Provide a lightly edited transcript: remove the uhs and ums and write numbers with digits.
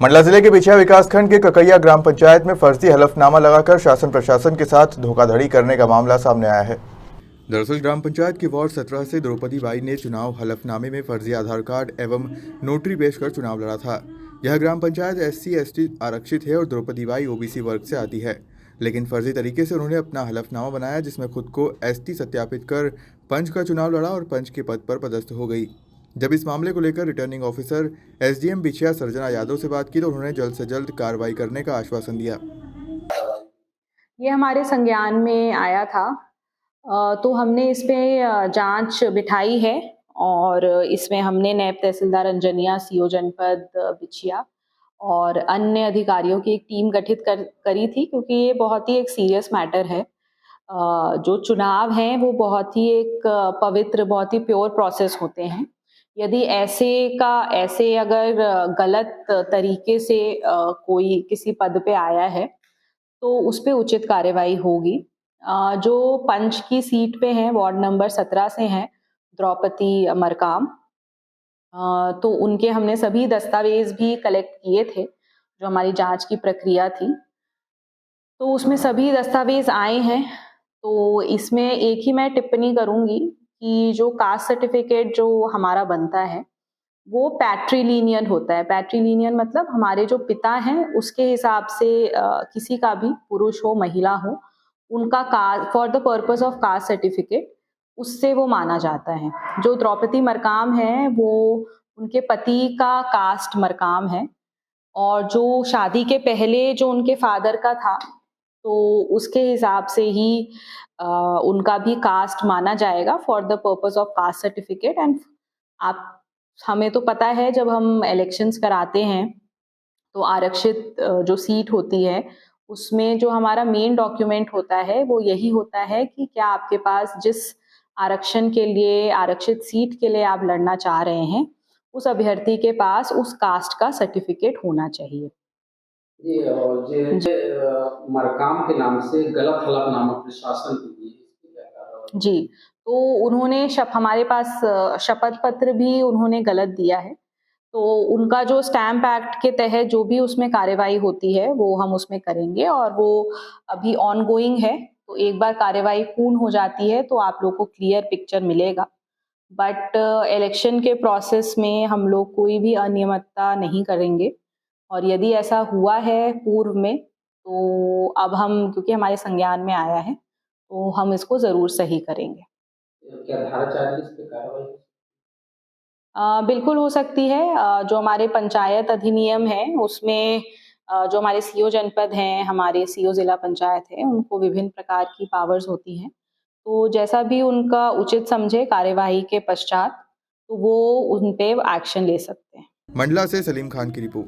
मंडला जिले के बिछिया विकासखंड के ककैया ग्राम पंचायत में फर्जी हलफनामा लगाकर शासन प्रशासन के साथ धोखाधड़ी करने का मामला सामने आया है। दरअसल ग्राम पंचायत के वार्ड 17 से द्रौपदी बाई ने चुनाव हलफनामे में फर्जी आधार कार्ड एवं नोटरी पेश कर चुनाव लड़ा था। यह ग्राम पंचायत SC/ST आरक्षित है और द्रौपदी बाई OBC वर्ग से आती है, लेकिन फर्जी तरीके से उन्होंने अपना हलफनामा बनाया जिसमें खुद को ST सत्यापित कर पंच का चुनाव लड़ा और पंच के पद पर पदस्थ हो गई। जब इस मामले को लेकर रिटर्निंग ऑफिसर SDM बिछिया सर्जना यादव से बात की तो उन्होंने जल्द से जल्द कार्रवाई करने का आश्वासन दिया। ये हमारे संज्ञान में आया था, तो हमने इस पे जांच बिठाई है और इसमें हमने नायब तहसीलदार अंजनिया, CO जनपद बिछिया और अन्य अधिकारियों की एक टीम गठित करी थी, क्योंकि ये बहुत ही एक सीरियस मैटर है। जो चुनाव हैं वो बहुत ही एक पवित्र, बहुत ही प्योर प्रोसेस होते हैं। यदि ऐसे अगर गलत तरीके से कोई किसी पद पे आया है तो उस पे उचित कार्रवाई होगी। जो पंच की सीट पे हैं, वार्ड नंबर 17 से हैं द्रौपदी मरकाम, तो उनके हमने सभी दस्तावेज भी कलेक्ट किए थे, जो हमारी जांच की प्रक्रिया थी। तो उसमें सभी दस्तावेज आए हैं। तो इसमें एक ही मैं टिप्पणी करूंगी कि जो कास्ट सर्टिफिकेट जो हमारा बनता है वो पैट्रीलिनियन होता है। पैट्रीलिनियन मतलब हमारे जो पिता हैं उसके हिसाब से किसी का भी, पुरुष हो महिला हो, उनका caste for the purpose of caste certificate उससे वो माना जाता है। जो द्रौपदी मरकाम है वो उनके पति का कास्ट मरकाम है और जो शादी के पहले जो उनके फादर का था तो उसके हिसाब से ही उनका भी कास्ट माना जाएगा for the purpose of caste certificate. And आप हमें तो पता है जब हम इलेक्शंस कराते हैं तो आरक्षित जो सीट होती है उसमें जो हमारा मेन डॉक्यूमेंट होता है वो यही होता है कि क्या आपके पास जिस आरक्षण के लिए, आरक्षित सीट के लिए आप लड़ना चाह रहे हैं, उस अभ्यर्थी के पास उस कास्ट का सर्टिफिकेट होना चाहिए। जी, और मरकाम के नाम से गलत हलफनामा प्रशासन को दिए, इसकी क्या कार्रवाई? जी, तो उन्होंने हमारे पास शपथ पत्र भी उन्होंने गलत दिया है। तो उनका जो स्टैम्प एक्ट के तहत जो भी उसमें कार्यवाही होती है वो हम उसमें करेंगे और वो अभी ऑनगोइंग है। तो एक बार कार्यवाही पूर्ण हो जाती है तो आप लोग को क्लियर पिक्चर मिलेगा। बट इलेक्शन के प्रोसेस में हम लोग कोई भी अनियमितता नहीं करेंगे और यदि ऐसा हुआ है पूर्व में तो अब हम, क्योंकि हमारे संज्ञान में आया है, तो हम इसको ज़रूर सही करेंगे। क्या धारा 40 पे कार्रवाई? बिल्कुल हो सकती है। जो हमारे पंचायत अधिनियम है उसमें जो हमारे CO जनपद हैं, हमारे CO जिला पंचायत है, उनको विभिन्न प्रकार की पावर्स होती हैं। तो जैसा भी उनका उचित समझे कार्यवाही के पश्चात, तो वो उन पे एक्शन ले सकते हैं। मंडला से सलीम खान की रिपोर्ट।